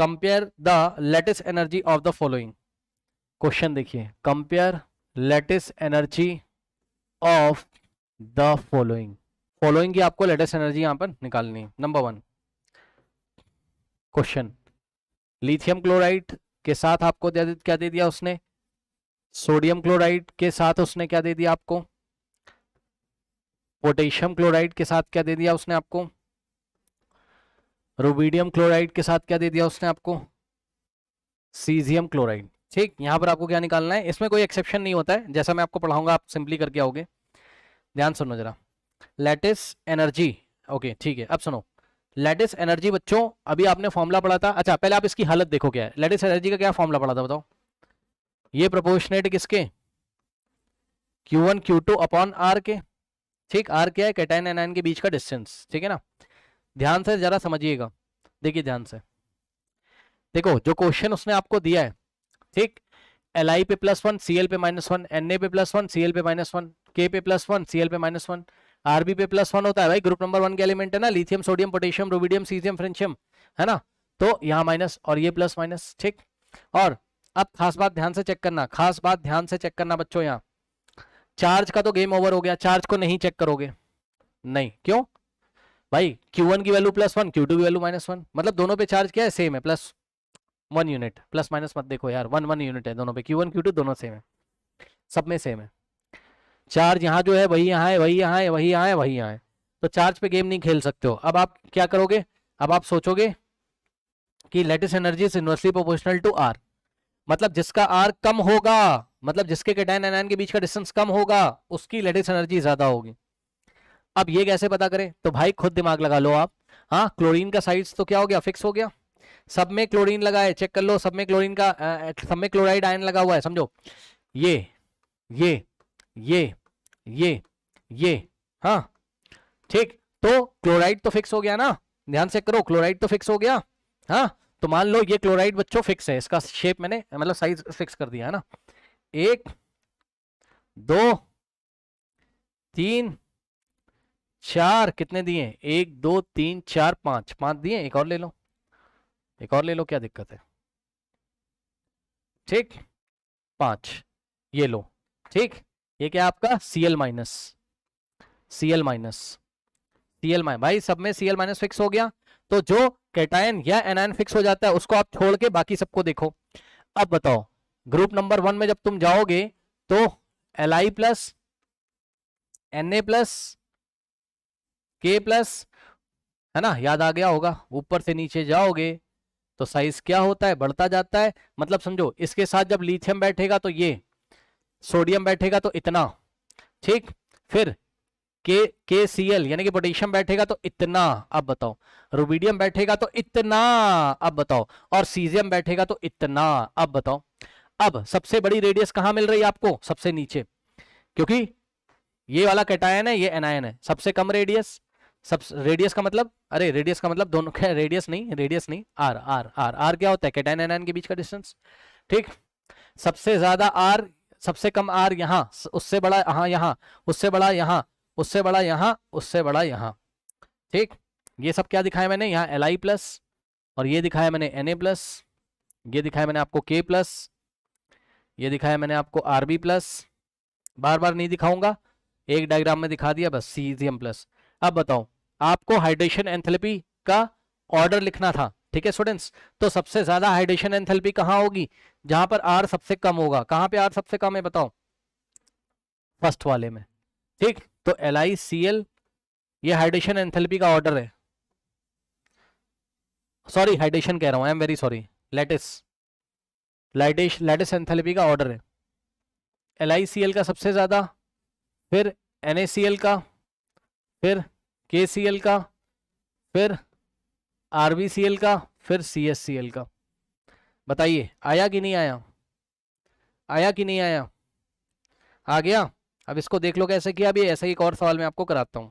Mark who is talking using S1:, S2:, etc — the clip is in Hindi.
S1: Compare the lattice energy of the following. Question देखिए, compare lattice energy of the following. Following की आपको लेटेस्ट एनर्जी यहां पर निकालनी है। नंबर 1 क्वेश्चन, लिथियम क्लोराइड के साथ आपको क्या दे दिया उसने, सोडियम क्लोराइड के साथ उसने क्या दे दिया आपको, पोटेशियम क्लोराइड के साथ क्या दे दिया उसने आपको, रुबिडियम क्लोराइड के साथ क्या दे दिया उसने आपको, सीजियम क्लोराइड। ठीक, यहां पर आपको क्या निकालना है, इसमें कोई एक्सेप्शन नहीं होता है, जैसा मैं आपको पढ़ाऊंगा आप सिंपली करके आओगे। ध्यान सुनो जरा, लेटेस्ट एनर्जी, ओके ठीक है। अब सुनो, लेटेस्ट एनर्जी बच्चों अभी आपने फॉर्मूला पढ़ा था। अच्छा पहले आप इसकी हालत देखो क्या है, लेटेस्ट एनर्जी का क्या फॉर्मूला पढ़ा था बताओ। ये प्रोपोर्शनेट किसके, Q1 Q2 अपॉन R के। ठीक, R क्या है, कैटायन एनायन के बीच का डिस्टेंस, ठीक है ना। ध्यान से जरा समझिएगा, देखिए ध्यान से देखो, जो क्वेश्चन उसने आपको दिया है, ठीक, Li पे +1 Cl पे -1, Na पे +1 Cl पे -1, K पे +1 Cl पे -1, Rb पे +1 होता है भाई, ग्रुप नंबर 1 के एलिमेंट है ना, lithium sodium potassium rubidium caesium francium, है ना। तो यहाँ माइनस और ये प्लस माइनस, ठीक। और अब खास बात ध्यान से चेक करना, खास बात ध्यान से चेक करना बच्चों, यहाँ चार्ज का तो गेम ओवर हो गया, चार्ज को नहीं चेक करोगे, नहीं, क्यों भाई, Q1 की वैल्यू +1, Q2 की वैल्यू -1, मतलब दोनों पे चार्ज क्या है, सेम है, +1 यूनिट, प्लस माइनस मत देखो यार, 1 यूनिट है दोनों पे, Q1 Q2 दोनों सेम है, सब में सेम है। चार्ज यहाँ जो है वही यहाँ है, वही यहाँ है, वही यहाँ है, वही यहाँ है, तो चार्ज पे गेम नहीं खेल सकते हो। अब आप क्या करोगे, अब आप सोचोगे कि latest energy is inversely proportional to R, मतलब जिसका R कम होगा, मतलब जिसके कैटायन एनायन के बीच का डिस्टेंस कम होगा, उसकी लेटेस्ट एनर्जी ज्यादा होगी। अब ये कैसे पता करें, तो भाई खुद दिमाग लगा लो आप। हाँ, क्लोरीन का साइज तो क्या हो गया, फिक्स हो गया, सब में क्लोरीन लगा है, चेक कर लो, सब में क्लोरीन का सब में क्लोराइड आयन लगा हुआ है, समझो, ये ये ये ये हाँ ठीक, तो क्लोराइड तो फिक्स हो गया ना, ध्यान से करो, क्लोराइड तो फिक्स हो गया। हाँ, तो मान लो ये क्लोराइड बच्चों फिक्स है, इसका शेप मैंने मतलब साइज फिक्स कर दिया है ना, 1 2 3 4, कितने दिए, 1 2 3 4 5, 5 दिए, एक और ले लो, एक और ले लो, क्या दिक्कत है, ठीक, 5 ये लो, ठीक। ये क्या आपका Cl minus, Cl minus, Cl minus, भाई सब में Cl माइनस फिक्स हो गया, तो जो कैटायन या एनायन फिक्स हो जाता है उसको आप छोड़ के बाकी सबको देखो। अब बताओ, ग्रुप नंबर 1 में जब तुम जाओगे तो Li plus Na plus K plus, है ना, याद आ गया होगा, ऊपर से नीचे जाओगे तो साइज क्या होता है, बढ़ता जाता है, मतलब समझो इसके साथ जब लिथियम बैठेगा तो ये, सोडियम बैठेगा तो इतना, ठीक, फिर KCl यानी कि पोटेशियम बैठेगा तो इतना, अब बताओ, रुबिडियम बैठेगा तो इतना, अब बताओ, और सीजियम बैठेगा तो इतना, अब बताओ। अब सबसे बड़ी रेडियस कहां मिल रही है आपको, सबसे नीचे, क्योंकि ये वाला कैटायन है, ये एनायन है, सबसे कम रेडियस, सब रेडियस का मतलब, अरे रेडियस का मतलब दोनों क्या, रेडियस नहीं, आर आर आर आर क्या होता है, कैटायन एनायन के बीच का डिस्टेंस, ठीक। सबसे ज्यादा आर, सबसे कम आर यहाँ, उससे बड़ा यहाँ, यहाँ उससे बड़ा, यहाँ उससे बड़ा, यहाँ उससे बड़ा, यहाँ, ठीक। ये सब क्या दिखाया मैंने यहाँ, Li प्लस, और ये दिखाया मैंने Na प्लस, ये दिखाया मैंने आपको K प्लस, ये दिखाया मैंने आपको Rb प्लस, बार बार नहीं दिखाऊंगा, एक डायग्राम में दिखा दिया बस, सीजियम प्लस। अब बताओ, आपको हाइड्रेशन एंथैल्पी का ऑर्डर लिखना था, ठीक है स्टूडेंट्स, तो सबसे ज्यादा हाइड्रेशन एंथैल्पी कहां होगी, जहां पर R सबसे कम होगा, कहां पे R सबसे कम है बताओ, फर्स्ट वाले में, ठीक। तो LiCl ये हाइड्रेशन एंथैल्पी का ऑर्डर है, सॉरी हाइड्रेशन कह रहा हूं, I am very sorry, lattice enthalpy का ऑर्डर है, LiCl का सबसे ज्यादा, फिर NaCl का, फिर KCl का, फिर RbCl का, फिर CSCl का। बताइए आया कि नहीं आया, आया कि नहीं आया, आ गया। अब इसको देख लो कैसे किया, अभी ऐसा ही एक और सवाल मैं आपको कराता हूं।